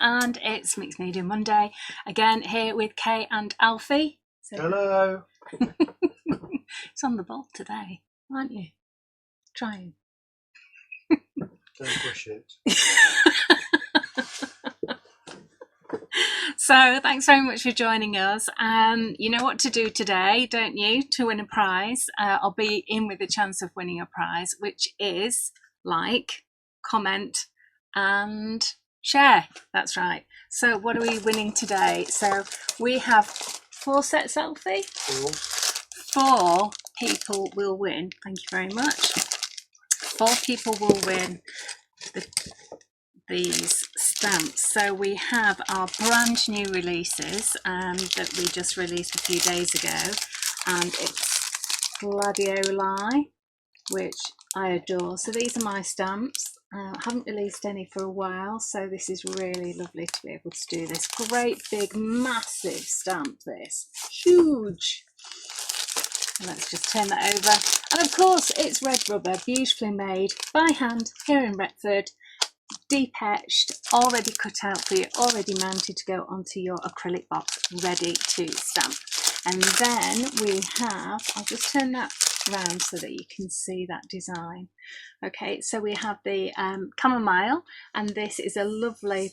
and it's Mixed Media Monday again, here with Kay and Alfie. So, hello. It's on the ball today, aren't you? Trying. Don't push it. So thanks very much for joining us. You know what to do today, don't you, to win a prize? I'll be in with a chance of winning a prize, which is like, comment and share. That's right. So what are we winning today? So we have 4 sets, Alfie. 4 people will win. Thank you very much. 4 people will win these stamps. So we have our brand new releases that we just released a few days ago, and it's Gladioli, which I adore. So these are my stamps. I haven't released any for a while, so this is really lovely to be able to do this. Great big massive stamp, this huge. And let's just turn that over, and of course it's red rubber, beautifully made by hand here in Retford, deep etched, already cut out for you, already mounted to go onto your acrylic box, ready to stamp. And then we have, I'll just turn that round so that you can see that design. Okay, so we have the Camomile, and this is a lovely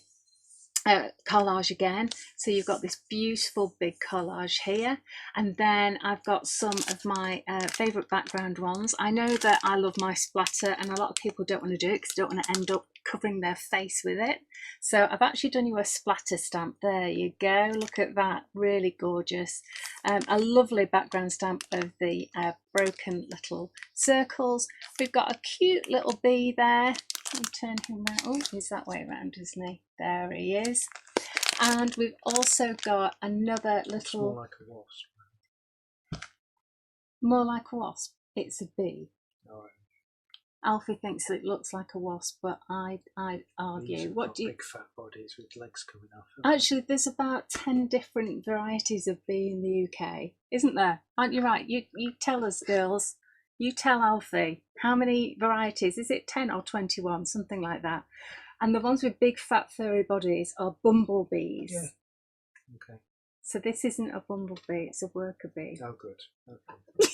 collage again. So you've got this beautiful big collage here, and then I've got some of my favourite background ones. I know that I love my splatter, and a lot of people don't want to do it because they don't want to end up covering their face with it. So I've actually done you a splatter stamp. There you go, look at that, really gorgeous. A lovely background stamp of the broken little circles. We've got a cute little bee there. I'll turn him around. Oh, he's that way around, isn't he? There he is. And we've also got another little... More like a wasp. More like a wasp. It's a bee. All right. Alfie thinks it looks like a wasp, but I argue. What do you... Big fat bodies with legs coming off. Actually, there's about 10 different varieties of bee in the UK, isn't there? Aren't you right? You tell us, girls. You tell Alfie, how many varieties? Is it 10 or 21? Something like that. And the ones with big fat furry bodies are bumblebees. Yeah. Okay. So this isn't a bumblebee, it's a worker bee. Oh, good. Okay.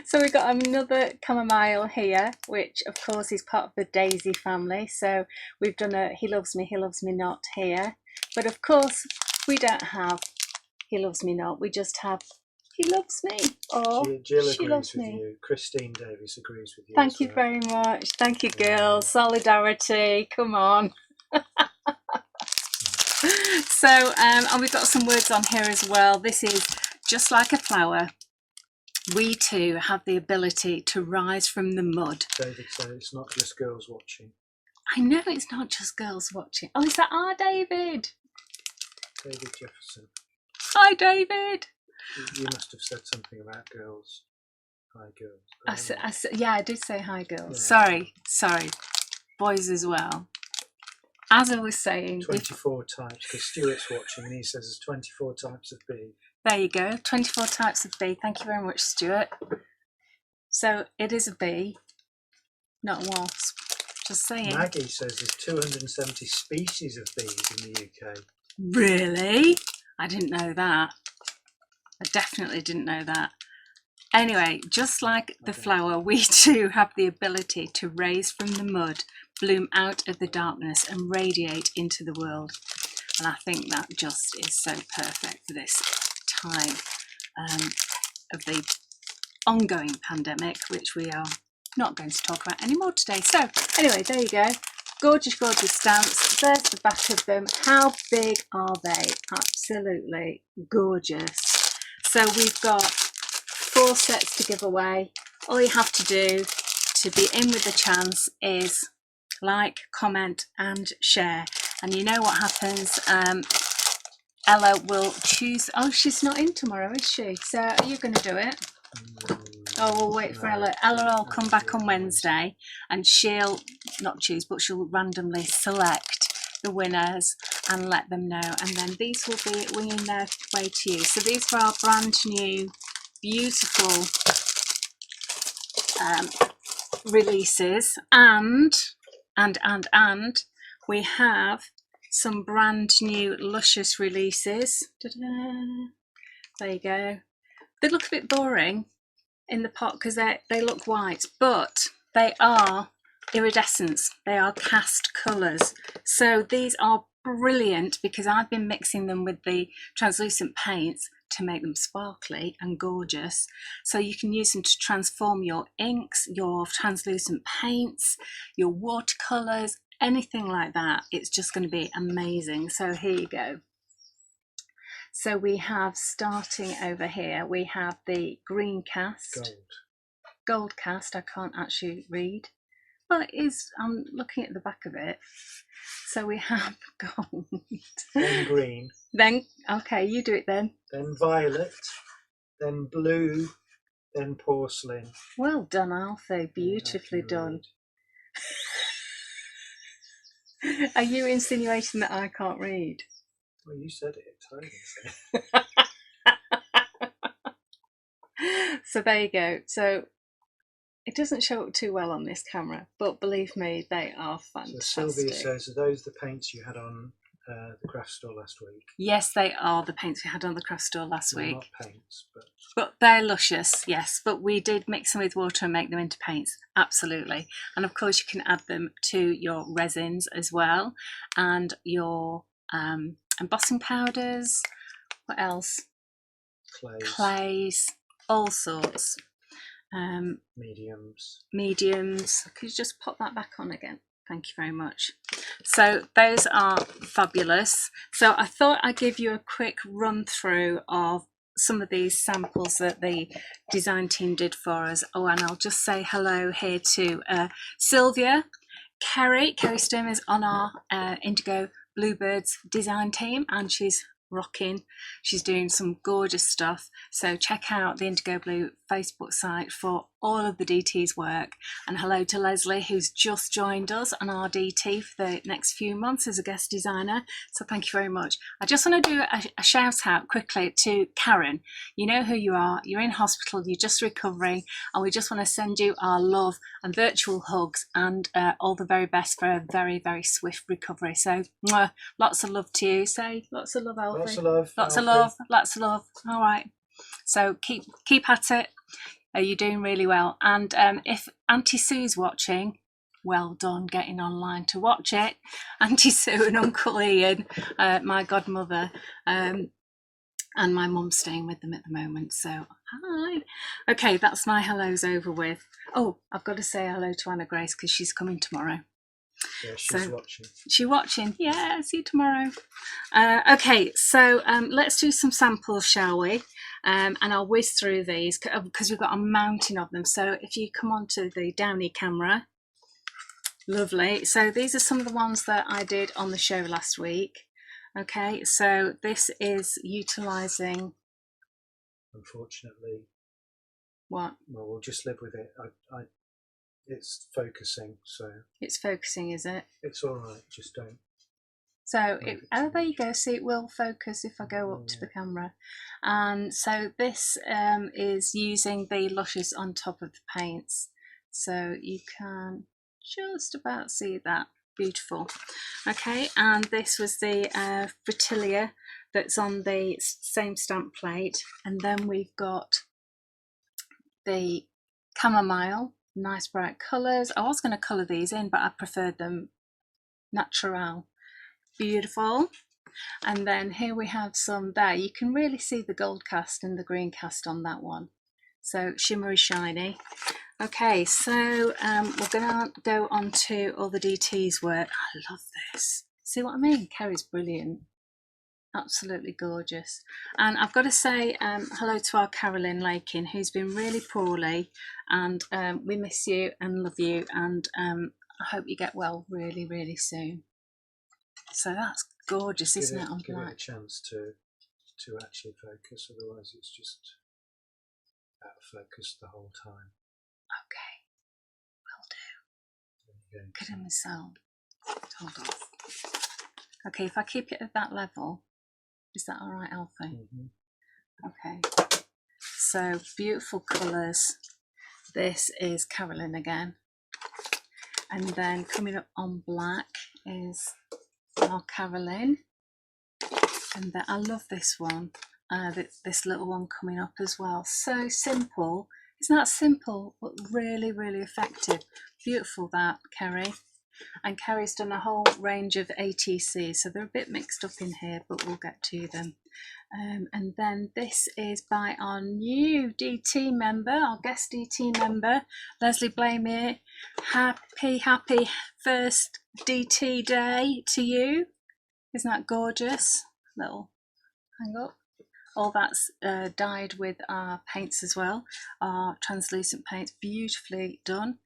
So we've got another Camomile here, which of course is part of the Daisy family. So we've done a He Loves Me Not here. But of course, we don't have He Loves Me Not, we just have He Loves Me, or Jill She agrees Loves with Me. You. Christine Davies agrees with you. Thank you very much. Thank you, girls. Solidarity, come on. So, and we've got some words on here as well. This is just like a flower. We too have the ability to rise from the mud. David said it's not just girls watching. I know it's not just girls watching. Oh, is that our David? David Jefferson. Hi, David. You must have said something about girls. Hi, girls. Yeah, I did say hi, girls. Yeah. Sorry. Boys as well. As I was saying... 24 types, because Stuart's watching and he says there's 24 types of bee. There you go, 24 types of bee. Thank you very much, Stuart. So it is a bee, not a wasp. Just saying. Maggie says there's 270 species of bees in the UK. Really? I didn't know that. I definitely didn't know that. Anyway, just like the flower, we too have the ability to raise from the mud, bloom out of the darkness and radiate into the world. And I think that just is so perfect for this time of the ongoing pandemic, which we are not going to talk about anymore today. So anyway, there you go. Gorgeous, gorgeous stamps. There's the back of them. How big are they? Absolutely gorgeous. So we've got 4 sets to give away. All you have to do to be in with the chance is like, comment and share. And you know what happens? Ella will choose... Oh, she's not in tomorrow, is she? So are you going to do it? Oh, we'll wait for Ella. Ella will come back on Wednesday and she'll not choose, but she'll randomly select the winners and let them know. And then these will be winging their way to you. So these are our brand new, beautiful releases. And and we have some brand new luscious releases. Ta-da! There you go. They look a bit boring in the pot because they look white, but they are iridescents. They are cast colours. So these are brilliant because I've been mixing them with the translucent paints to make them sparkly and gorgeous. So you can use them to transform your inks, your translucent paints, your watercolours, anything like that. It's just going to be amazing. So here you go. So we have, starting over here, we have the green cast. Gold cast, I can't actually read. Well, it is, I'm looking at the back of it. So we have gold. Then green. Then, okay, you do it then. Then violet. Then blue. Then porcelain. Well done, Alfie. Beautifully done. Are you insinuating that I can't read? Well, you said it. I didn't say. So there you go. So it doesn't show up too well on this camera, but believe me, they are fantastic. So Sylvia says, are those the paints you had on the craft store last week? Yes, they are the paints we had on the craft store last week. Not paints, but they're luscious, yes. But we did mix them with water and make them into paints, absolutely. And of course, you can add them to your resins as well, and your embossing powders. What else? Clays, all sorts. Mediums. Could you just pop that back on again? Thank you very much. So those are fabulous. So I thought I'd give you a quick run through of some of these samples that the design team did for us. Oh, and I'll just say hello here to Sylvia. Kerry Sturm is on our Indigo Bluebirds design team, and she's rocking. She's doing some gorgeous stuff. So check out the Indigo Blue Facebook site for all of the DT's work. And hello to Leslie, who's just joined us on our DT for the next few months as a guest designer. So thank you very much. I just want to do a shout out quickly to Karen. You know who you are. You're in hospital. You're just recovering. And we just want to send you our love and virtual hugs and all the very best for a very, very swift recovery. So lots of love to you. Say lots of love, Alfie. Lots of love. Lots of love. Lots of love. All right. So keep at it. You're doing really well. And if Auntie Sue's watching, well done getting online to watch it. Auntie Sue and Uncle Ian, my godmother, and my mum's staying with them at the moment. So hi. Okay, that's my hellos over with. Oh, I've got to say hello to Anna Grace because she's coming tomorrow. Yeah, she's watching. She's watching. Yeah, see you tomorrow. Okay, so let's do some samples, shall we? And I'll whiz through these because we've got a mountain of them. So if you come onto the Downy camera, lovely. So these are some of the ones that I did on the show last week. Okay, so this is utilising. Unfortunately. What? Well, we'll just live with it. It's focusing, so. It's focusing, is it? It's all right. Just don't. So oh, there you go. See, it will focus if I go up to the camera. And so this is using the luscious on top of the paints. So you can just about see that. Beautiful. Okay, and this was the Fritilia that's on the same stamp plate. And then we've got the Camomile, nice bright colours. I was going to colour these in, but I preferred them natural. Beautiful. And then here we have some there. You can really see the gold cast and the green cast on that one. So shimmery shiny. Okay, so we're going to go on to all the DT's work. I love this. See what I mean? Kerry's brilliant. Absolutely gorgeous. And I've got to say hello to our Carolyn Lakin, who's been really poorly, and we miss you and love you, and I hope you get well really, really soon. So that's gorgeous, isn't it? Give it a chance to actually focus, otherwise it's just out of focus the whole time. Okay, will do. Get in the sound. Hold on. Okay, if I keep it at that level, is that all right, Alfie? Mm-hmm. Okay. So beautiful colours. This is Carolyn again. And then coming up on black is our Carolyn. And then I love this one, this little one coming up as well. So simple. It's not simple, but really, really effective. Beautiful, that, Kerry. And Kerry's done a whole range of ATCs, so they're a bit mixed up in here, but we'll get to them. And then this is by our new DT member, our guest DT member, Leslie Blamere. Happy first DT day to you. Isn't that gorgeous? Little hang up. All that's dyed with our paints as well, our translucent paints, beautifully done.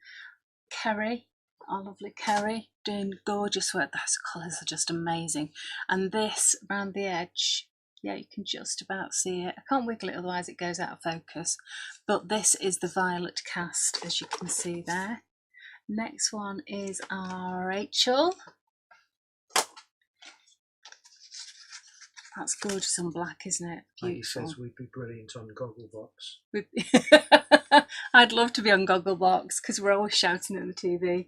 Kerry, our lovely Kerry, doing gorgeous work. Those colours are just amazing. And this around the edge, yeah, you can just about see it. I can't wiggle it, otherwise it goes out of focus. But this is the violet cast, as you can see there. Next one is our Rachel. That's gorgeous on black, isn't it? Beautiful. He says we'd be brilliant on Gogglebox. I'd love to be on Gogglebox because we're always shouting at the TV.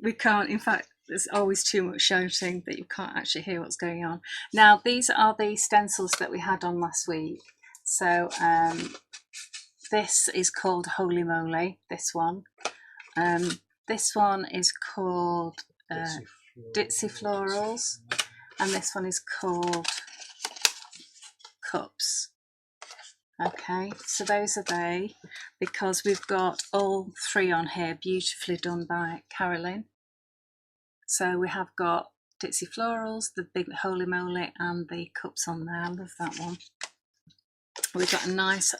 We can't, in fact, there's always too much shouting that you can't actually hear what's going on. Now, these are the stencils that we had on last week. So this is called Holy Moly, this one. This one is called Ditzy Florals, and this one is called Cups. Okay, so those are they, because we've got all three on here, beautifully done by Carolyn. So we have got Ditzy Florals, the big Holy Moly, and the Cups on there. I love that one. We've got a nice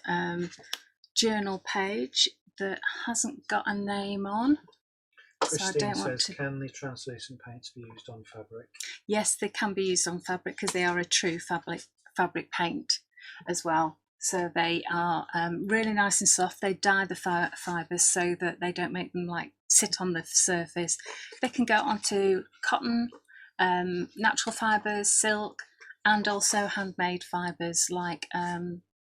journal page that hasn't got a name on. Christine says, can the translucent paints be used on fabric? Yes, they can be used on fabric because they are a true fabric paint as well. So they are really nice and soft. They dye the fibres so that they don't make them like sit on the surface. They can go onto cotton, natural fibres, silk, and also handmade fibres like... That's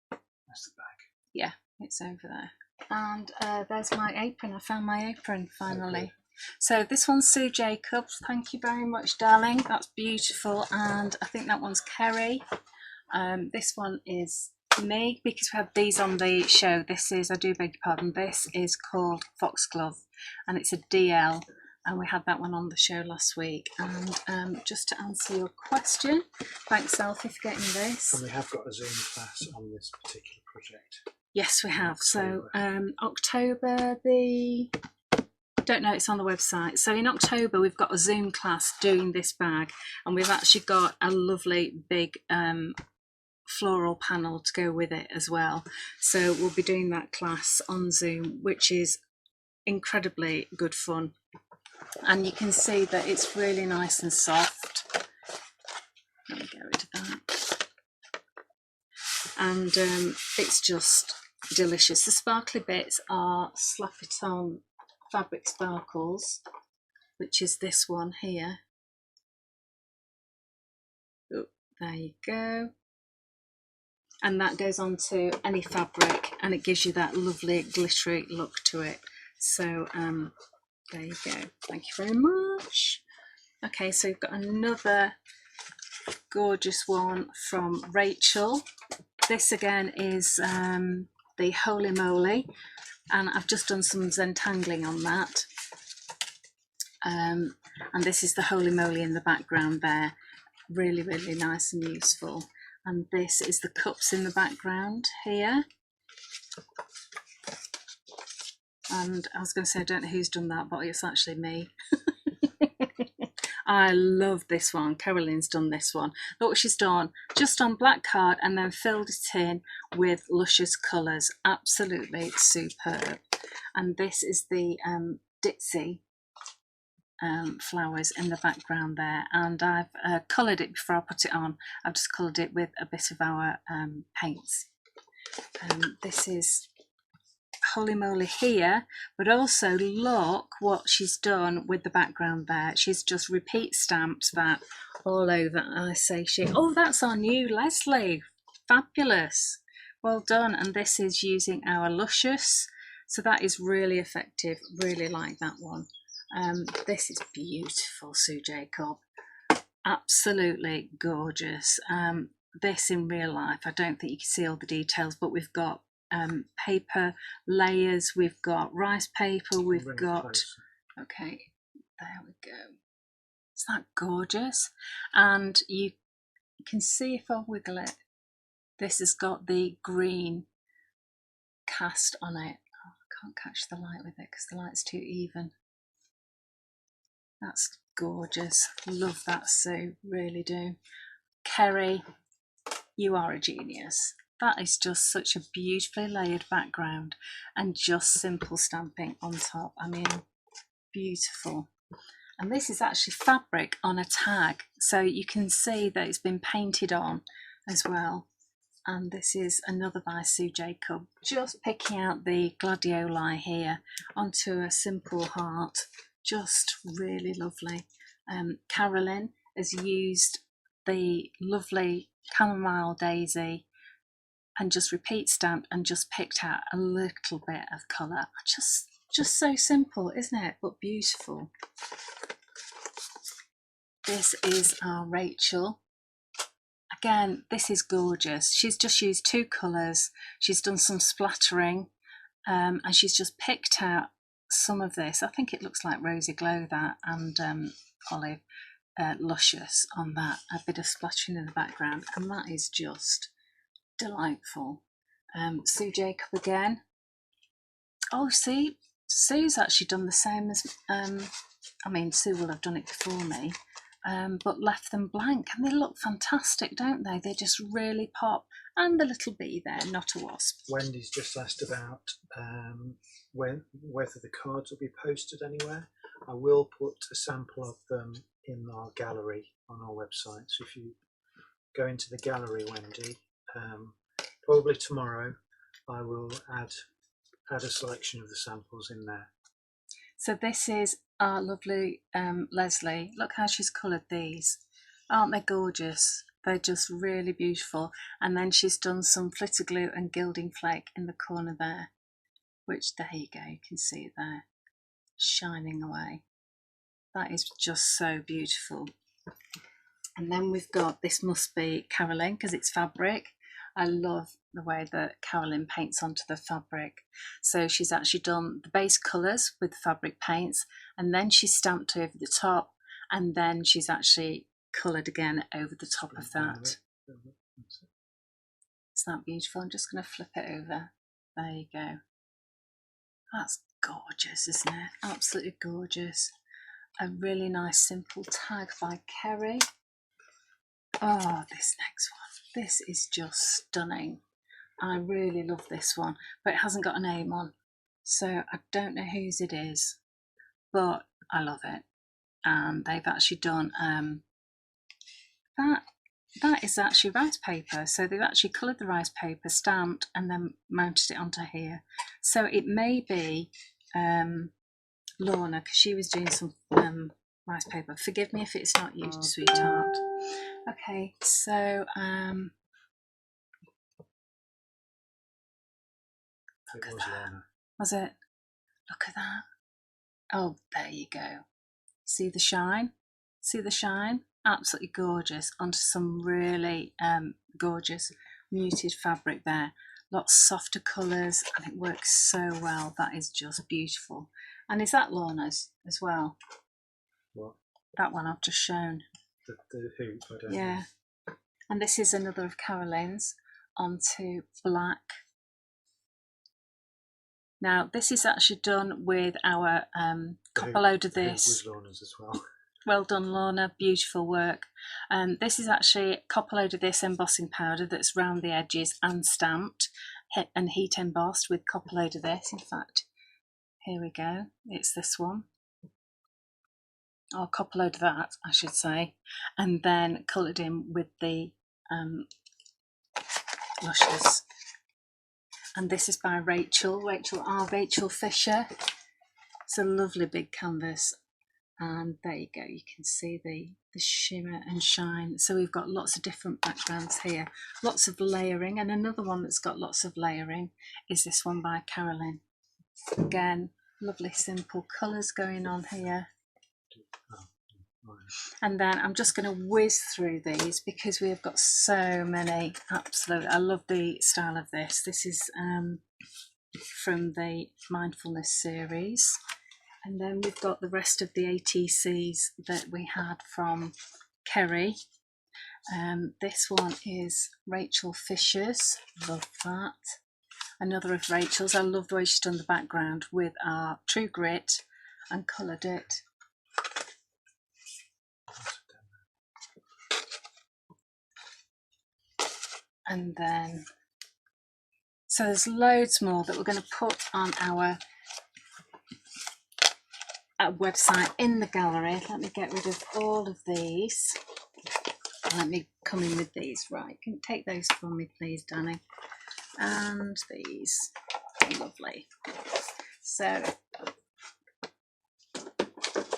the bag. Yeah, it's over there. And there's my apron. I found my apron finally. Okay. So this one's Sue Jacobs. Thank you very much, darling. That's beautiful. And I think that one's Kerry. This one is me, because we had these on the show. This is, I do beg your pardon, this is called Foxglove, and it's a DL. And we had that one on the show last week. And just to answer your question, thanks, Alfie, for getting this. And we have got a Zoom class on this particular project. Yes, we have. So October the... don't know, it's on the website. So in October we've got a Zoom class doing this bag, and we've actually got a lovely big floral panel to go with it as well. So we'll be doing that class on Zoom, which is incredibly good fun. And you can see that it's really nice and soft. Let me get rid of that. And it's just delicious. The sparkly bits are Slap It On Fabric Sparkles, which is this one here. Oh, there you go. And that goes on to any fabric, and it gives you that lovely glittery look to it. So there you go. Thank you very much. Okay, so we've got another gorgeous one from Rachel. This again is the Holy Moly, and I've just done some Zentangling on that. And this is the Holy Moly in the background there. Really, really nice and useful. And this is the Cups in the background here. And I was going to say, I don't know who's done that, but it's actually me. I love this one. Carolyn's done this one. Look what she's done. Just on black card and then filled it in with luscious colours. Absolutely superb. And this is the Ditzy flowers in the background there. And I've coloured it before I put it on. I've just coloured it with a bit of our paints. This is Holy Moly here, but also look what she's done with the background there. She's just repeat stamped that all over. I say she, oh, that's our new Leslie. Fabulous. Well done. And this is using our luscious So that is really effective, really like that one. This is beautiful, Sue Jacob, absolutely gorgeous. This in real life, I don't think you can see all the details, but we've got paper layers, we've got rice paper, we've got, okay, there we go. Is that gorgeous? And you can see if I wiggle it, this has got the green cast on it. Oh, I can't catch the light with it because the light's too even. That's gorgeous. Love that, Sue, really do. Kerry, you are a genius. That is just such a beautifully layered background and just simple stamping on top. I mean, beautiful. And this is actually fabric on a tag, so you can see that it's been painted on as well. And this is another by Sue Jacob, just picking out the Gladioli here onto a simple heart, just really lovely. Carolyn has used the lovely Camomile daisy and just repeat stamped and just picked out a little bit of colour. Just so simple, isn't it? But beautiful. This is our Rachel. Again, this is gorgeous. She's just used 2 colours. She's done some splattering and she's just picked out some of this. I think it looks like Rosy Glow, that, and Olive Luscious on that. A bit of splattering in the background, and that is just delightful. Sue Jacob again. Oh, see, Sue's actually done the same as, I mean, Sue will have done it before me, but left them blank, and they look fantastic, don't they? They just really pop. And the little bee there, not a wasp. Wendy's just asked about whether the cards will be posted anywhere. I will put a sample of them in our gallery on our website. So if you go into the gallery, Wendy, probably tomorrow, I will add a selection of the samples in there. So this is our lovely Leslie. Look how she's coloured these. Aren't they gorgeous? They're just really beautiful. And then she's done some flitter glue and gilding flake in the corner there, which, there you go, you can see it there, shining away. That is just so beautiful. And then we've got, this must be Carolyn because it's fabric. I love the way that Carolyn paints onto the fabric. So she's actually done the base colours with fabric paints, and then she's stamped over the top, and then she's actually coloured again over the top of that. Isn't that beautiful? I'm just going to flip it over. There you go. That's gorgeous, isn't it? Absolutely gorgeous. A really nice simple tag by Kerry. Oh, this next one. This is just stunning. I really love this one, but it hasn't got a name on, so I don't know whose it is, but I love it. And they've actually done that is actually rice paper, so they've actually coloured the rice paper, stamped, and then mounted it onto here. So it may be Lorna, because she was doing some rice paper. Forgive me if it's not you, sweetheart. Okay, so look at that. Was it? Look at that. Oh, there you go. See the shine? See the shine? Absolutely gorgeous. Onto some really gorgeous muted fabric there. Lots softer colours, and it works so well. That is just beautiful. And is that Lorna's as well? What? That one I've just shown. The hoop, I don't know. Yeah. And this is another of Carolyn's onto black. Now, this is actually done with our copper load of this. It was Lorna's as well. Well done, Lorna. Beautiful work. This is actually copper load of this embossing powder that's round the edges and stamped and heat embossed with copper load of this. In fact, here we go. It's this one. Or copper load of that, I should say. And then coloured in with the blushes. And this is by Rachel Fisher. It's a lovely big canvas, and there you go, you can see the shimmer and shine. So we've got lots of different backgrounds here, lots of layering, and another one that's got lots of layering is this one by Carolyn. Again, lovely simple colours going on here. And then I'm just going to whiz through these because we have got so many. Absolutely, I love the style of this. This is from the mindfulness series, and then we've got the rest of the ATCs that we had from Kerry. This one is Rachel Fisher's, love that. Another of Rachel's. I love the way she's done the background with our True Grit and coloured it. And then, so there's loads more that we're going to put on our website in the gallery. Let me get rid of all of these. Let me come in with these. Right, can you take those for me, please, Danny? And these, lovely. So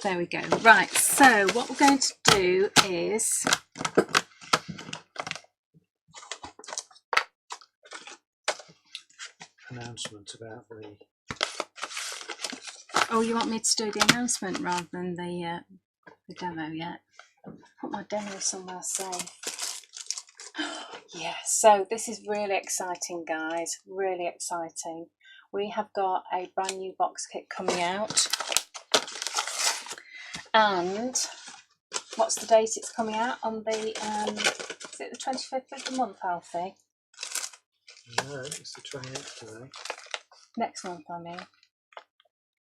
there we go. Right, so what we're going to do is announcement about the. Oh, you want me to do the announcement rather than the demo yet? Put my demo somewhere safe. Yeah, so this is really exciting, guys. Really exciting. We have got a brand new box kit coming out. And what's the date it's coming out? On the, is it the 25th of the month, Alfie? No, it's the 28th today. Next month, I mean.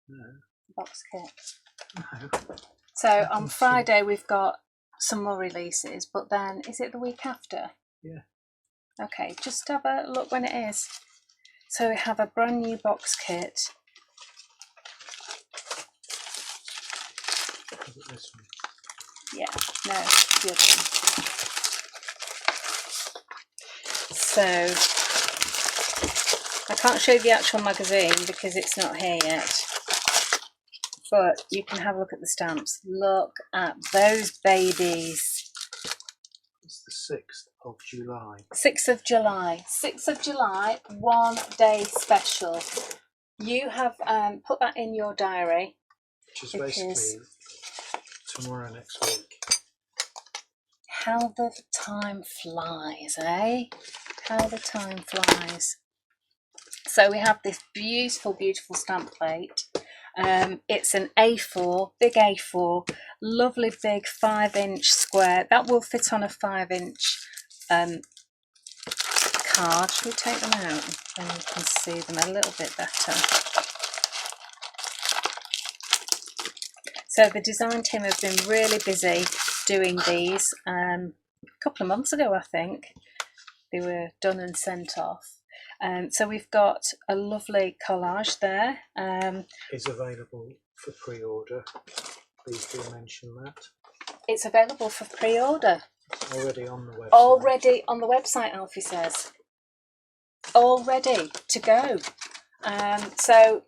No. Box kit. No. So on Friday we've got some more releases, but then is it the week after? Yeah. Okay, just have a look when it is. So we have a brand new box kit. Is it this one? Yeah, no, the other one. So I can't show you the actual magazine because it's not here yet. But you can have a look at the stamps. Look at those babies. It's the 6th of July. 6th of July. 6th of July, 1 day special. You have put that in your diary. Which is basically tomorrow next week. How the time flies, eh? How the time flies. So we have this beautiful, beautiful stamp plate. It's an A4, big A4, lovely big 5-inch square. That will fit on a 5-inch card. Should we take them out and you can see them a little bit better? So the design team have been really busy doing these. A couple of months ago, I think, they were done and sent off. So we've got a lovely collage there. Is available for pre-order. Please do mention that. It's available for pre-order. Already on the website. Already on the website, Alfie says. All ready to go. So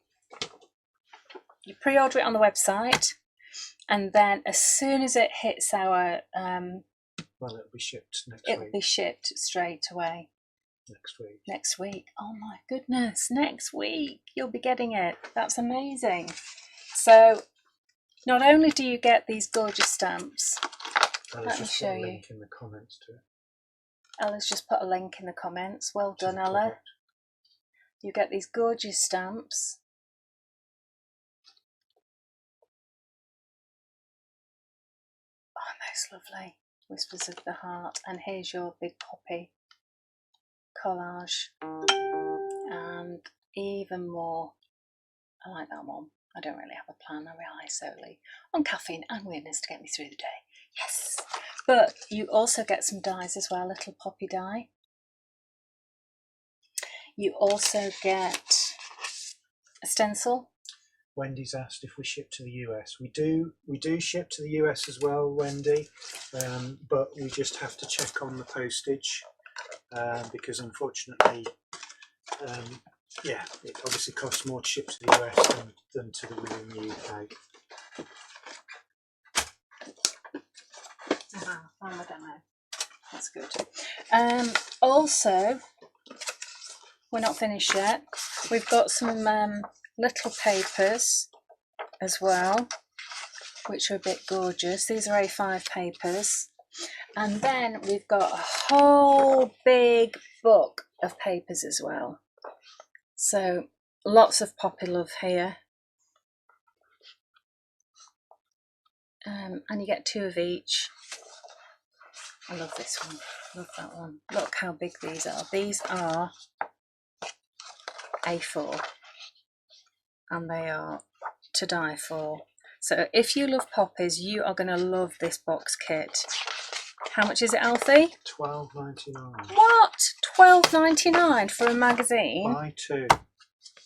you pre-order it on the website, and then as soon as it hits our well, it'll be shipped next week. It'll be shipped straight away. Next week. Next week. Oh my goodness, next week you'll be getting it. That's amazing. So not only do you get these gorgeous stamps, let me show you. Link in the comments to it. Ella's just put a link in the comments. Well done, Ella. You get these gorgeous stamps. Oh, that's lovely. Whispers of the Heart. And here's your big poppy collage. And even more. I like that one. I don't really have a plan. I rely solely on caffeine and weirdness to get me through the day. Yes. But you also get some dies as well, little poppy die. You also get a stencil. Wendy's asked if we ship to the US. We do ship to the US as well, Wendy, but we just have to check on the postage because unfortunately, yeah, it obviously costs more to ship to the US than to within the UK. I don't know. That's good. Also, we're not finished yet. We've got some little papers as well, which are a bit gorgeous. These are A5 papers. And then we've got a whole big book of papers as well. So lots of poppy love here. And you get 2 of each. I love this one. Love that one. Look how big these are. These are A4 and they are to die for. So if you love poppies, you are going to love this box kit. How much is it, Alfie? £12.99. What? £12.99 for a magazine? Buy 2.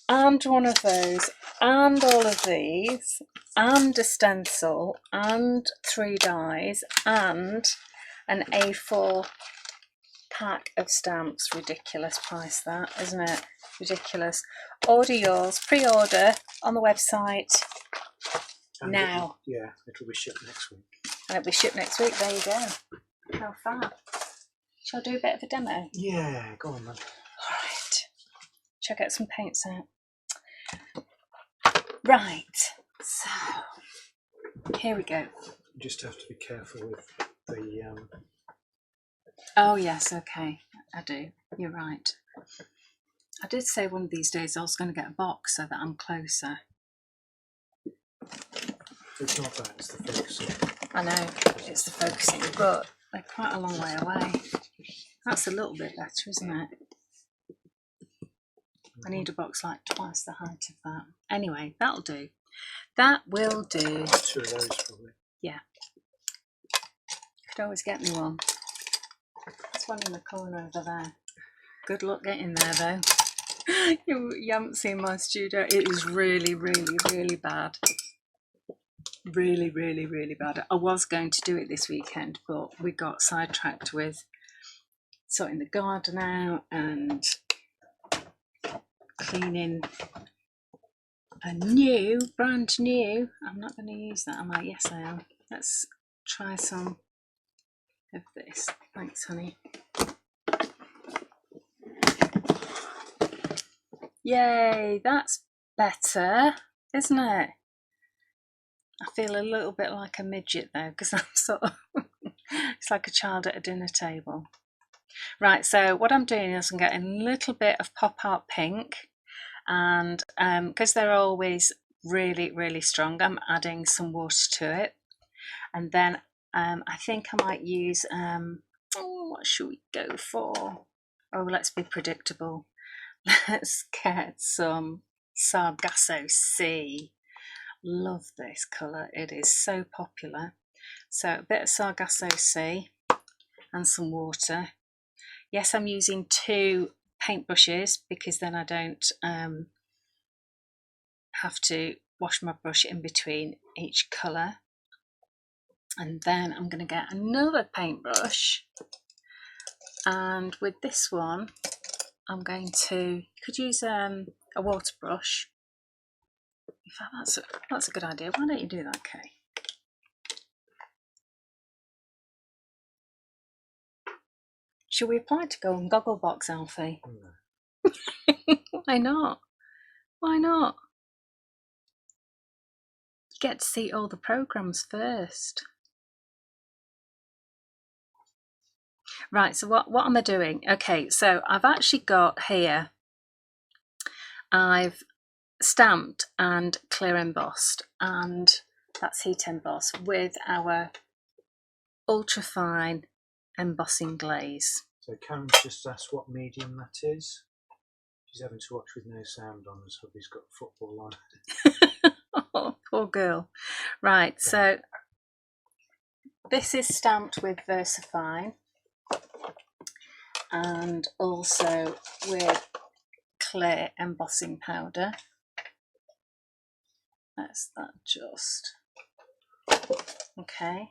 And one of those, and all of these, and a stencil, and 3 dies, and an A4 pack of stamps. Ridiculous price that, isn't it? Ridiculous. Order yours, pre-order on the website And now. it'll be shipped next week. And it'll be shipped next week. There you go. How fab. Shall I do a bit of a demo? Yeah, go on then. Alright. Shall I get some paints out? Right. So, here we go. You just have to be careful with the... Oh yes, okay. I do. You're right. I did say one of these days I was going to get a box so that I'm closer. It's not that, it's the focusing. I know, it's the focusing, but they're quite a long way away. That's a little bit better, isn't it? I need a box like twice the height of that. Anyway, that'll do. That will do. 2 of those probably. Yeah. Could always get me one. There's one in the corner over there. Good luck getting there though. You haven't seen my studio. It is really, really, really bad. Really, really, really bad. I was going to do it this weekend, but we got sidetracked with sorting the garden out and cleaning a new, brand new. I'm not going to use that, am I? Yes, I am. Let's try some of this. Thanks, honey. Yay, that's better, isn't it? I feel a little bit like a midget though, because I'm sort of, it's like a child at a dinner table. Right, so what I'm doing is I'm getting a little bit of pop art pink, and because they're always really, really strong, I'm adding some water to it. And then I think I might use, what should we go for? Oh, let's be predictable. Let's get some Sargasso Sea. Love this colour, it is so popular. So a bit of Sargasso Sea and some water. Yes, I'm using 2 paintbrushes because then I don't have to wash my brush in between each colour. And then I'm going to get another paintbrush, and with this one I'm going to, you could use a water brush. In fact, that's a good idea. Why don't you do that, Kay? Should we apply to go on Gogglebox, Alfie? No. Why not? Why not? You get to see all the programmes first. Right, so what am I doing? Okay, so I've actually got here, I've stamped and clear embossed, and that's heat emboss with our ultra fine embossing glaze. So Karen's just asked what medium that is. She's having to watch with no sound on as hubby's got football on. Oh, poor girl. Right, so this is stamped with VersaFine and also with clear embossing powder. That's that just. Okay.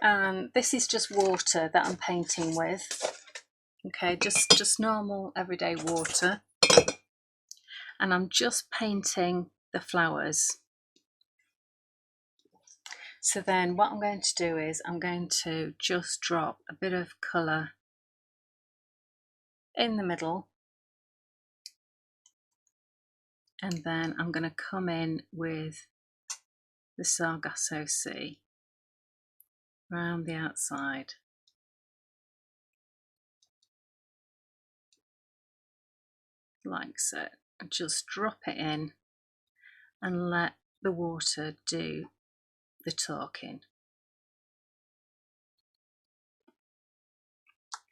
And this is just water that I'm painting with. Okay, just normal everyday water. And I'm just painting the flowers. So then what I'm going to do is I'm going to just drop a bit of colour in the middle And then I'm going to come in with the Sargasso Sea round the outside. Like so. And just drop it in and let the water do the talking.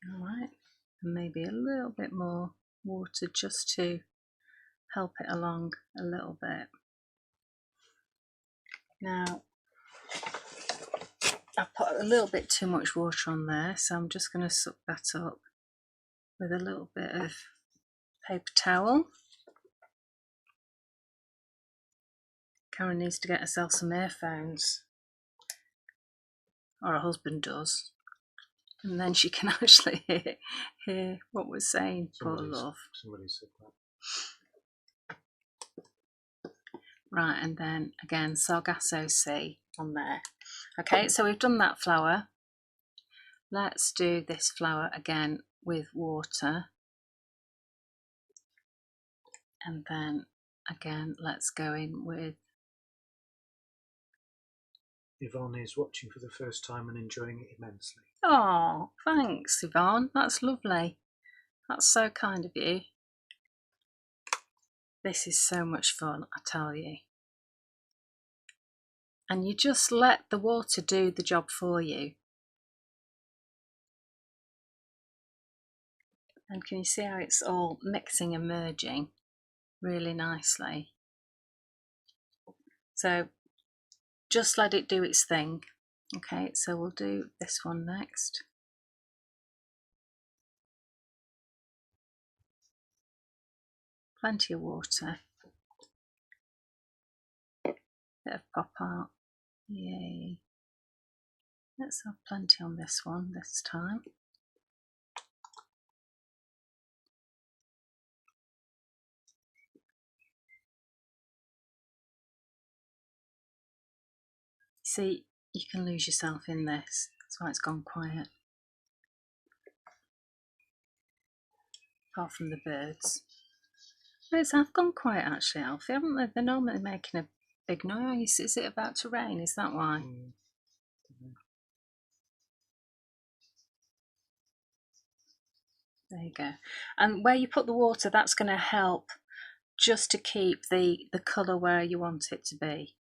Alright, and maybe a little bit more water just to help it along a little bit. Now, I put a little bit too much water on there, so I'm just going to suck that up with a little bit of paper towel. Karen needs to get herself some earphones, or her husband does, and then she can actually hear what we're saying. Poor love. Somebody said that. Right, and then again Sargasso Sea on there. Okay, so we've done that flower. Let's do this flower again with water, and then again let's go in with... Yvonne is watching for the first time and enjoying it immensely. Oh, thanks Yvonne, that's lovely. That's so kind of you. This is so much fun, I tell you. And you just let the water do the job for you. And can you see how it's all mixing and merging really nicely? So just let it do its thing. Okay, so we'll do this one next. Plenty of water. Bit of pop art. Yay. Let's have plenty on this one this time. See, you can lose yourself in this. That's why it's gone quiet. Apart from the birds. Birds have gone quiet actually, Alfie, haven't they? They're normally making a big noise. Is it about to rain? Is that why? There you go. And where you put the water, that's going to help just to keep the colour where you want it to be.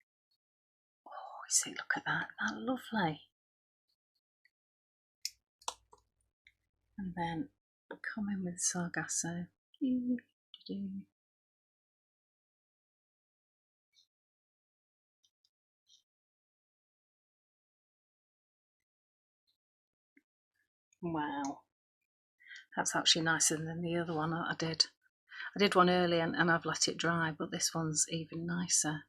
Oh, see, look at that. That's lovely. And then come in with Sargasso. Wow. That's actually nicer than the other one I did. I did one earlier and I've let it dry, but this one's even nicer.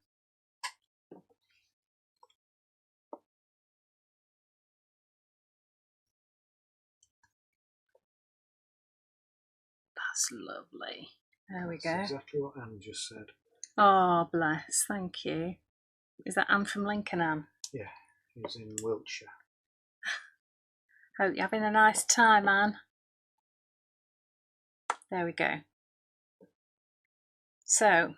That's lovely. There we go. That's exactly what Anne just said. Oh, bless. Thank you. Is that Anne from Lincoln, Anne? Yeah, he's in Wiltshire. Hope you're having a nice time, Anne. There we go. So,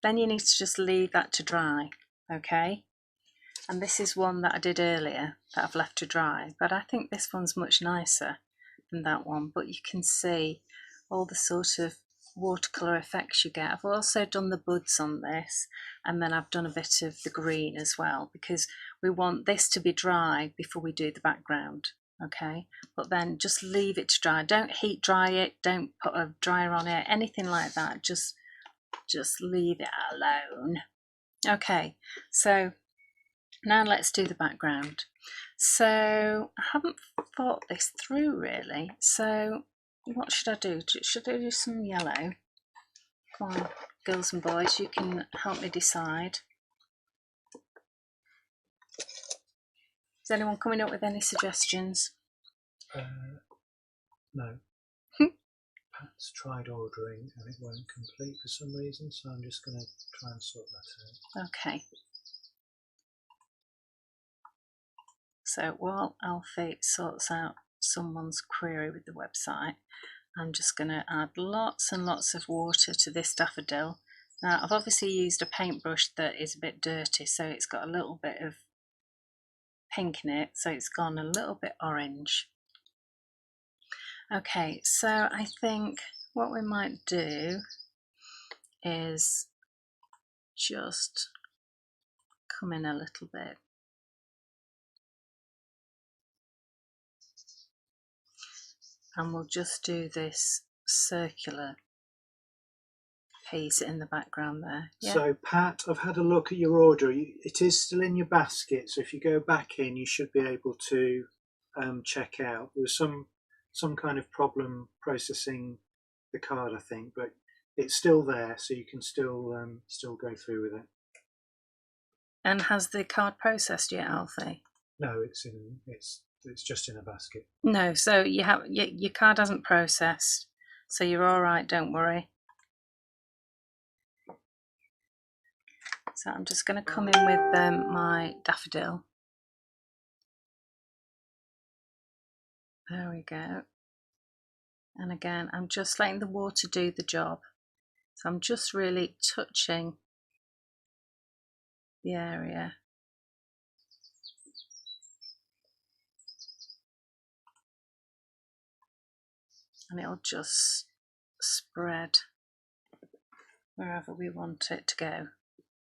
then you need to just leave that to dry, okay? And this is one that I did earlier that I've left to dry, but I think this one's much nicer than that one, but you can see all the sort of watercolour effects you get. I've also done the buds on this, and then I've done a bit of the green as well, because we want this to be dry before we do the background, okay? But then just leave it to dry. Don't heat dry it, don't put a dryer on it, anything like that. Just leave it alone. Okay, so now let's do the background. So I haven't thought this through really. So what should I do? Should I do some yellow? Come on, girls and boys, you can help me decide. Is anyone coming up with any suggestions? No. Pat's tried ordering and it won't complete for some reason, so I'm just going to try and sort that out. Okay. So while Alfie sorts out someone's query with the website, I'm just going to add lots and lots of water to this daffodil Now I've obviously used a paintbrush that is a bit dirty, so it's got a little bit of pink in it, so it's gone a little bit orange. Okay, so I think what we might do is just come in a little bit. And we'll just do this circular piece in the background there. Yeah. So Pat, I've had a look at your order. It is still in your basket, so if you go back in, you should be able to check out. There's some kind of problem processing the card, I think, but it's still there, so you can still go through with it. And has the card processed yet, Alfie? No, it's just in a basket. No, so your card hasn't processed, so you're all right. Don't worry. So I'm just going to come in with my daffodil. There we go. And again, I'm just letting the water do the job. So I'm just really touching the area. And it'll just spread wherever we want it to go.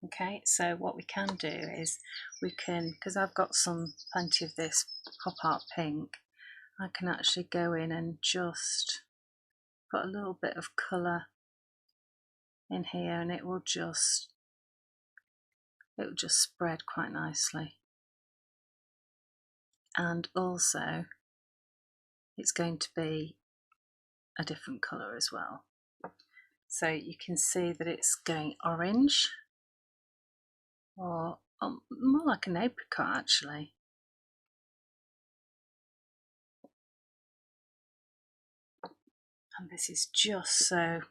Okay, so what we can do is we can, because I've got plenty of this pop art pink, I can actually go in and just put a little bit of colour in here, and it will just spread quite nicely. And also it's going to be a different colour as well. So you can see that it's going orange, or more like an apricot actually. And this is just so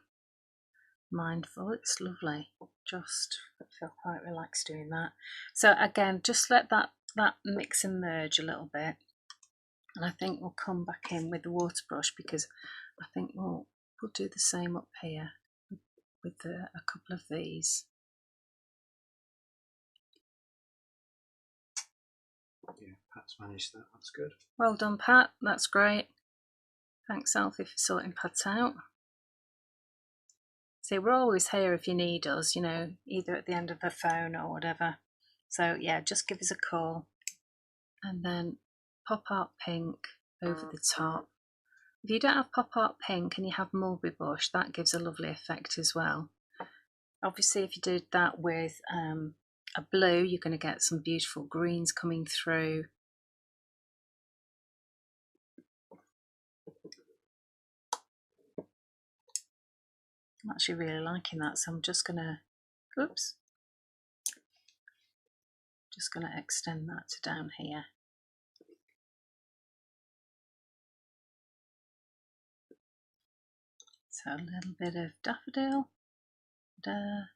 mindful, it's lovely. Just feel quite relaxed doing that. So again, just let that mix and merge a little bit, and I think we'll come back in with the water brush, because I think we'll do the same up here with a couple of these. Yeah, Pat's managed that. That's good. Well done, Pat. That's great. Thanks, Alfie, for sorting Pat's out. See, we're always here if you need us, you know, either at the end of the phone or whatever. So yeah, just give us a call. And then pop art pink over the top. If you don't have pop art pink and you have mulberry bush, that gives a lovely effect as well. Obviously, if you did that with a blue, you're going to get some beautiful greens coming through. I'm actually really liking that, so I'm just going to, just going to extend that to down here. So a little bit of daffodil, and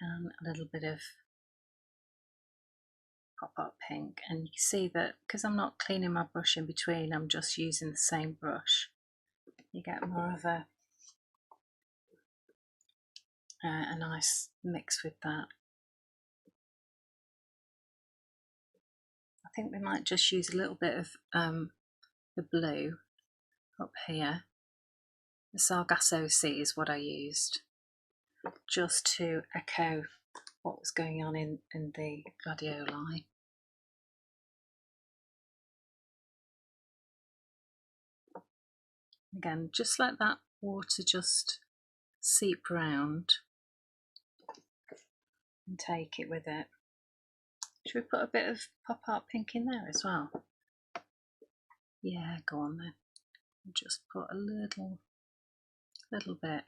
a little bit of pop art pink. And you can see that because I'm not cleaning my brush in between, I'm just using the same brush. You get more of a nice mix with that. I think we might just use a little bit of the blue up here. The Sargasso Sea is what I used, just to echo what was going on in the Gladioli. Again, just let that water just seep round and take it with it. Should we put a bit of pop art pink in there as well? Yeah, go on then. Just put a little bit.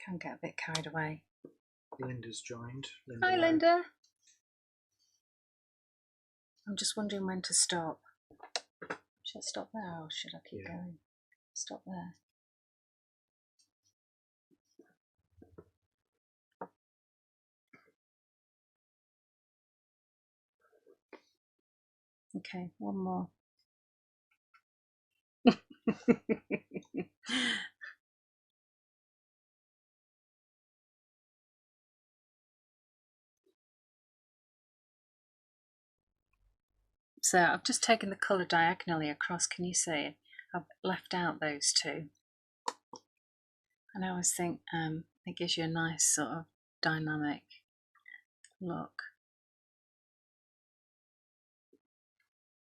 Can get a bit carried away. Linda's joined. Hi, Linda. I'm just wondering when to stop. Should I stop there or should I keep going? Stop there. Okay, one more. So I've just taken the colour diagonally across, can you see it? I've left out those two. And I always think it gives you a nice sort of dynamic look.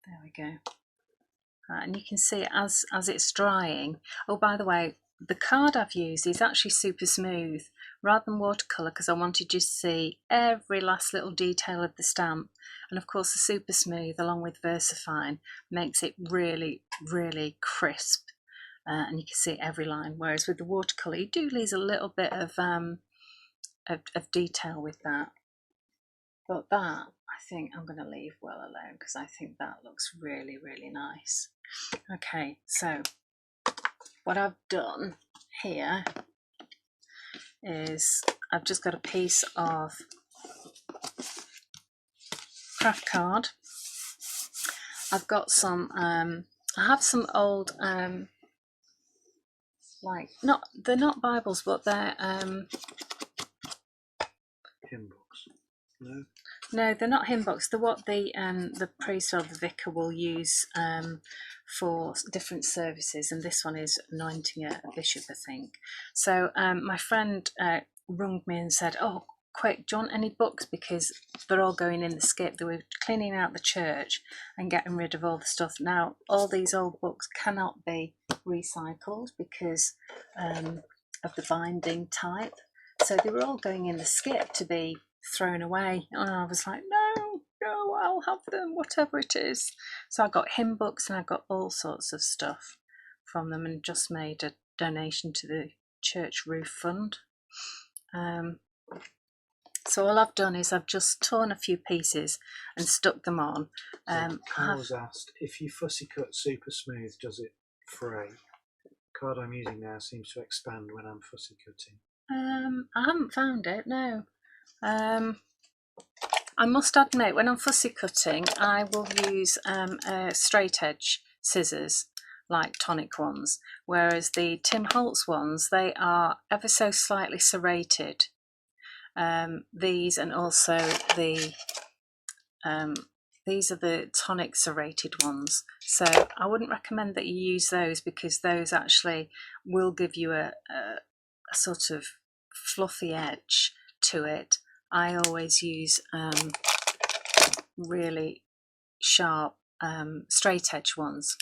There we go. And you can see as it's drying. Oh, by the way, the card I've used is actually super smooth rather than watercolour, because I wanted you to see every last little detail of the stamp. And of course the super smooth along with VersaFine makes it really, really crisp, and you can see every line, whereas with the watercolour you do lose a little bit of detail with that. But that I think I'm going to leave well alone, because I think that looks really, really nice. Okay, so what I've done here is I've just got a piece of craft card. I've got some I have some old like, they're not Bibles, but they're hymn books. No, they're not hymn books. They're what the priest or the vicar will use for different services, and this one is anointing a bishop, I think. So my friend rung me and said, "Oh, quick, do you want any books? Because they're all going in the skip." They were cleaning out the church and getting rid of all the stuff. Now, all these old books cannot be recycled because of the binding type. So they were all going in the skip to be thrown away. And I was like, no, I'll have them, whatever it is. So I got hymn books and I got all sorts of stuff from them, and just made a donation to the church roof fund. So all I've done is I've just torn a few pieces and stuck them on. I was asked, if you fussy cut super smooth, does it fray? The card I'm using now seems to expand when I'm fussy cutting. I haven't found it, no. I must admit, when I'm fussy cutting, I will use straight edge scissors, like tonic ones, whereas the Tim Holtz ones, they are ever so slightly serrated. These, and also the these are the tonic serrated ones, so I wouldn't recommend that you use those, because those actually will give you a sort of fluffy edge to it. I always use really sharp straight edge ones.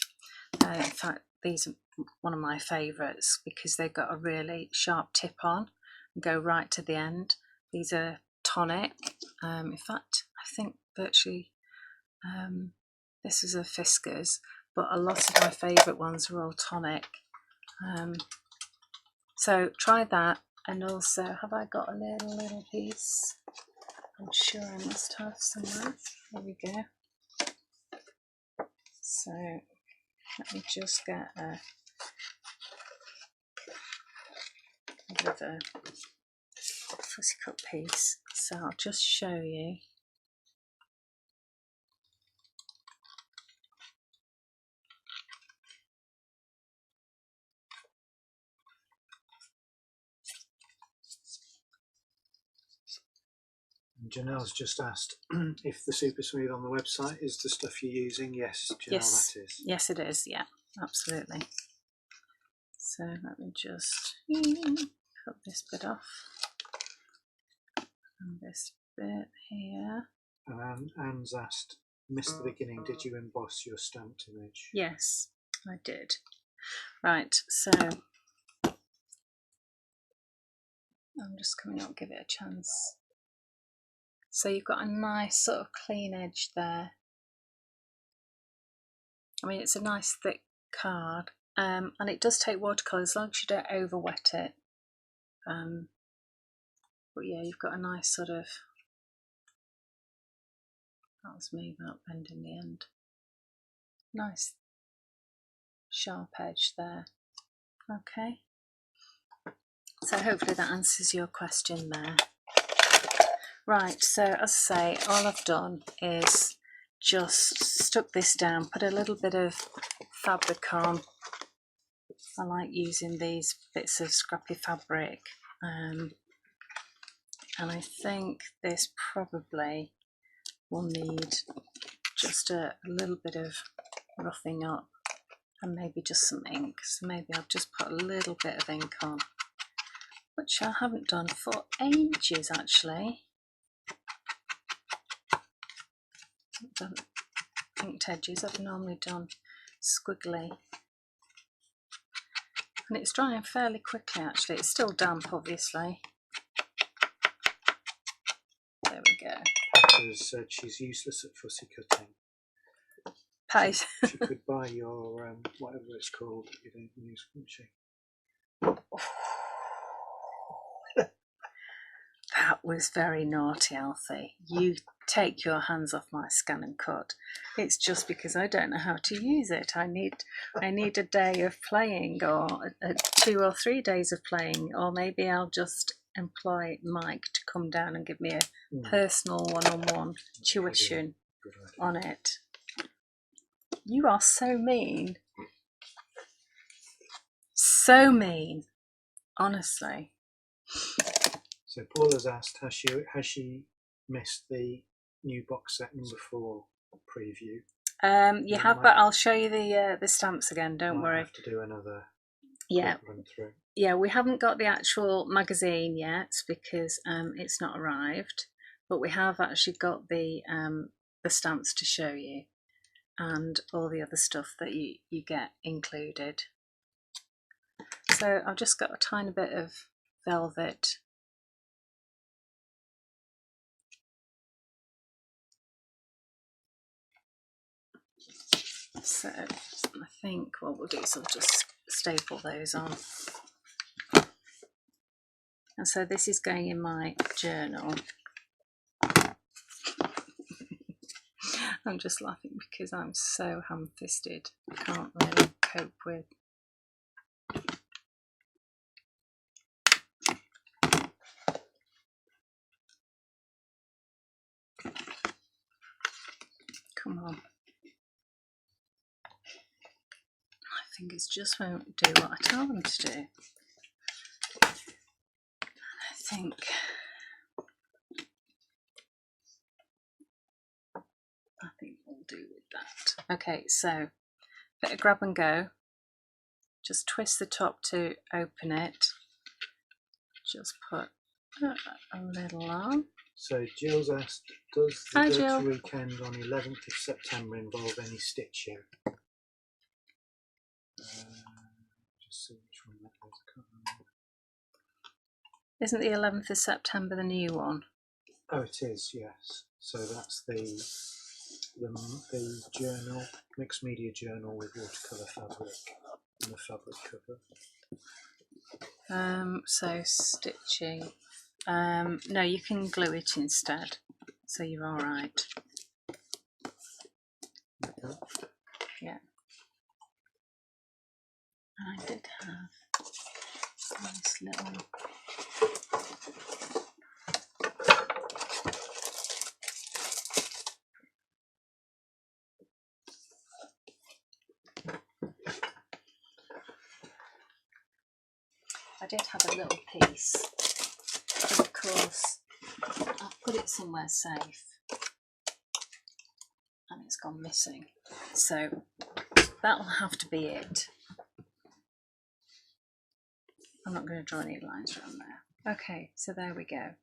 In fact, these are one of my favourites because they've got a really sharp tip on and go right to the end. These are tonic. In fact, I think virtually this is a Fiskars, but a lot of my favourite ones are all tonic. So try that. And also, have I got a little piece? I'm sure I must have somewhere. There we go. So let me just get a bit of a fussy cut piece. So I'll just show you. Janelle's just asked if the super smooth on the website is the stuff you're using. Yes, Janelle, Yes, that is. yes, it is. Yeah, absolutely. So let me just cut this bit off, and this bit here. And Anne's asked, missed the beginning, did you emboss your stamped image? Yes, I did. Right, so I'm just coming up, give it a chance. So you've got a nice sort of clean edge there. I mean, it's a nice thick card, and it does take watercolour as long as you don't over wet it. But yeah, you've got a nice sort of, that was me about bending the end. Nice sharp edge there. Okay. So hopefully that answers your question there. Right, so as I say, all I've done is just stuck this down, put a little bit of fabric on, I like using these bits of scrappy fabric, and I think this probably will need just a little bit of roughing up and maybe just some ink. So maybe I'll just put a little bit of ink on, which I haven't done for ages actually. I've done inked edges, I've normally done squiggly. And it's drying fairly quickly actually. It's still damp obviously. There we go. Because said she's useless at fussy cutting. Paste. She could buy your whatever it's called that you don't use, couldn't she? That was very naughty, Alfie. You take your hands off my scan and cut. It's just because I don't know how to use it. I need a day of playing, or 2 or 3 days of playing, or maybe I'll just employ Mike to come down and give me a personal one-on-one tuition on it. You are so mean. So mean. Honestly. So Paula's asked, has she missed the new box set number 4 preview? You have, but I'll show you the stamps again. Don't worry. Have to do another run through. Yeah, we haven't got the actual magazine yet because it's not arrived, but we have actually got the stamps to show you, and all the other stuff that you get included. So I've just got a tiny bit of velvet. So I think what we'll do is I'll just staple those on. And so this is going in my journal. I'm just laughing because I'm so ham-fisted. I can't really cope with. Come on. My fingers just won't do what I tell them to do. I think we'll do with that. Okay, so bit of grab and go. Just twist the top to open it. Just put a little on. So Jill's asked, does the Dutch weekend on 11th of September involve any stitching? Just see which one that is. I can't remember. Isn't the 11th of September the new one? Oh, it is, yes. So that's the journal, mixed media journal with watercolour fabric and the fabric cover. So stitching. No, you can glue it instead, so you're all right. Okay. Yeah. I did have this little. I did have a little piece, but of course I've put it somewhere safe and it's gone missing, so that'll have to be it. I'm not going to draw any lines around there. Okay, so there we go.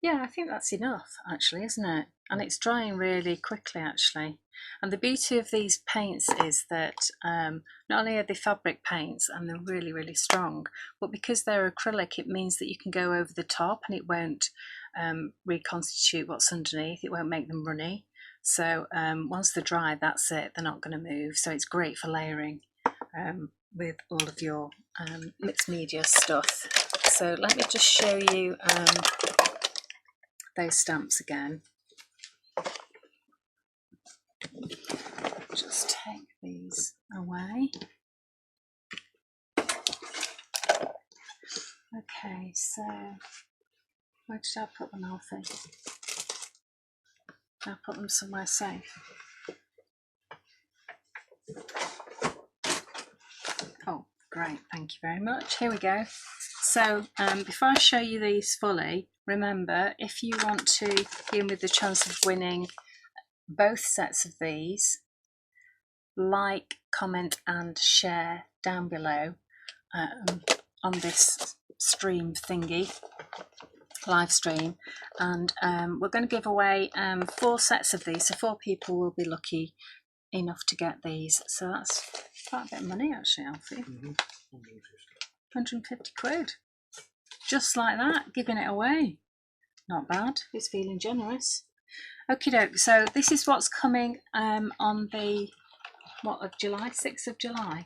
Yeah, I think that's enough actually, isn't it? And it's drying really quickly actually. And the beauty of these paints is that not only are they fabric paints and they're really, really strong, but because they're acrylic, it means that you can go over the top and it won't reconstitute what's underneath. It won't make them runny. So once they're dry, that's it. They're not going to move. So it's great for layering with all of your mixed media stuff. So let me just show you those stamps again. Just take these away. Okay, so where did I put them, Alfie? I'll put them somewhere safe. Great, thank you very much. Here we go. So before I show you these fully, remember, if you want to be in with the chance of winning both sets of these, like, comment and share down below on this stream thingy, live stream, and we're going to give away 4 sets of these, so 4 people will be lucky enough to get these. So that's quite a bit of money actually, Alfie. 150 quid, just like that, giving it away. Not bad. He's feeling generous. Okie doke. So this is what's coming on the of July, 6th of July.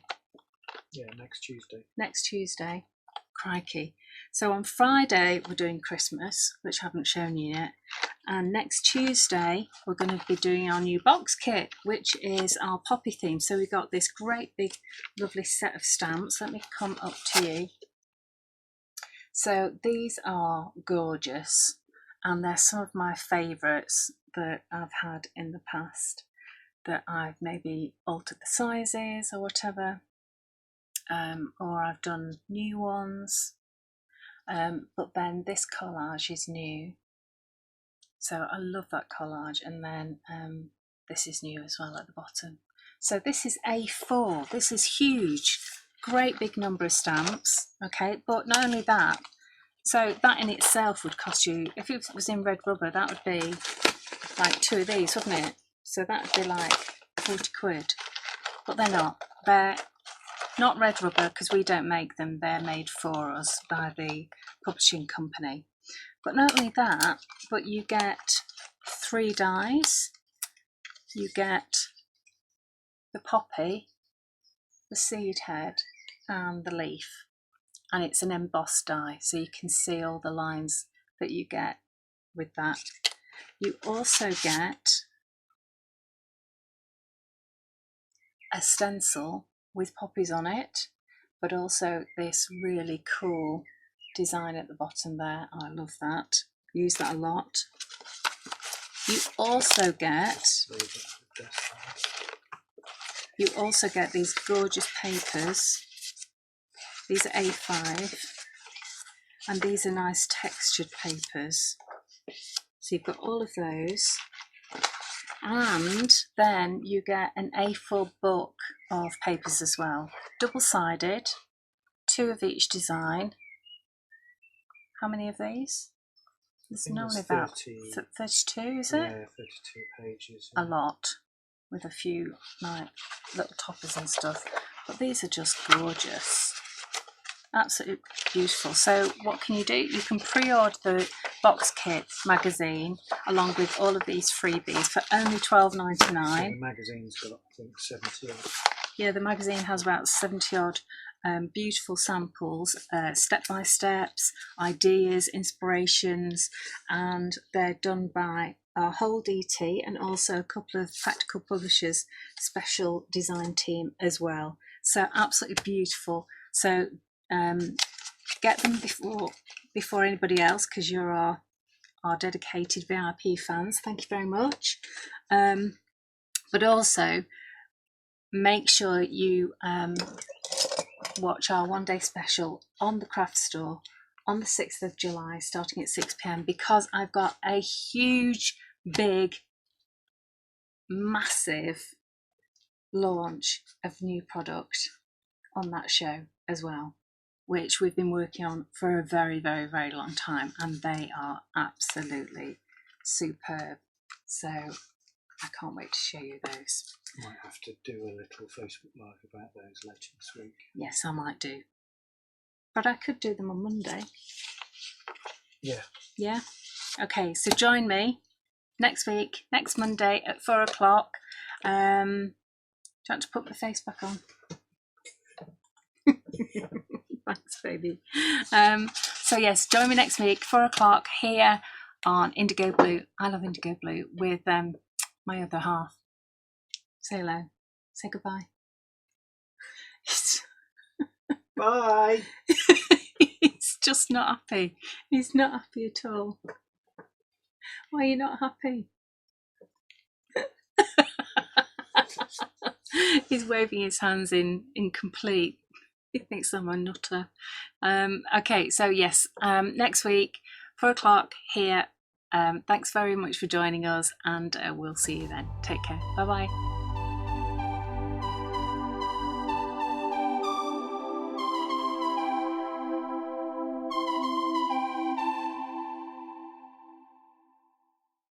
Yeah, next Tuesday. Next Tuesday. Crikey. So on Friday we're doing Christmas, which I haven't shown you yet. And next Tuesday we're going to be doing our new box kit, which is our poppy theme. So we've got this great big lovely set of stamps. Let me come up to you. So these are gorgeous, and they're some of my favourites that I've had in the past, that I've maybe altered the sizes or whatever, or I've done new ones, but then this collage is new, so I love that collage. And then this is new as well at the bottom. So this is A4, this is huge, great big number of stamps. Okay, but not only that, so that in itself would cost you, if it was in red rubber, that would be like 2 of these, wouldn't it? So that would be like 40 quid, but they're not. They're not red rubber because we don't make them. They're made for us by the publishing company. But not only that, but you get 3 dies. You get the poppy, the seed head, and the leaf. And it's an embossed die, so you can see all the lines that you get with that. You also get a stencil with poppies on it, but also this really cool design at the bottom there. I love that. Use that a lot. You also get these gorgeous papers. These are A5, and these are nice textured papers. So you've got all of those. And then you get an A4 book of papers as well, double-sided, 2 of each design. How many of these? There's normally about 32, is it? Yeah, 32 pages. Yeah. A lot, with a few like little toppers and stuff. But these are just gorgeous. Absolutely beautiful. So what can you do? You can pre-order the box kit magazine along with all of these freebies for only £12.99. So the magazine's got, I think, 70 odd. Yeah, the magazine has about 70 odd beautiful samples, step-by-steps, ideas, inspirations, and they're done by our whole DT and also a couple of Practical Publishers special design team as well. So absolutely beautiful. So get them before anybody else, because you're our dedicated VIP fans. Thank you very much. But also make sure you watch our one-day special on the craft store on the 6th of July starting at 6 p.m, because I've got a huge, big, massive launch of new product on that show as well, which we've been working on for a very, very, very long time, and they are absolutely superb. So I can't wait to show you those. Might have to do a little Facebook Live about those later this week. Yes, I might do. But I could do them on Monday. Yeah. Yeah? Okay, so join me next week, next Monday at 4 o'clock. Do you want to put the face back on? Thanks, baby. So yes, join me next week, 4 o'clock here on Indigo Blue. I love Indigo Blue with my other half. Say hello. Say goodbye. Bye. He's just not happy. He's not happy at all. Why are you not happy? He's waving his hands in complete He thinks I'm a nutter. Okay, so yes, next week, 4 o'clock here. Thanks very much for joining us, and we'll see you then. Take care. Bye bye.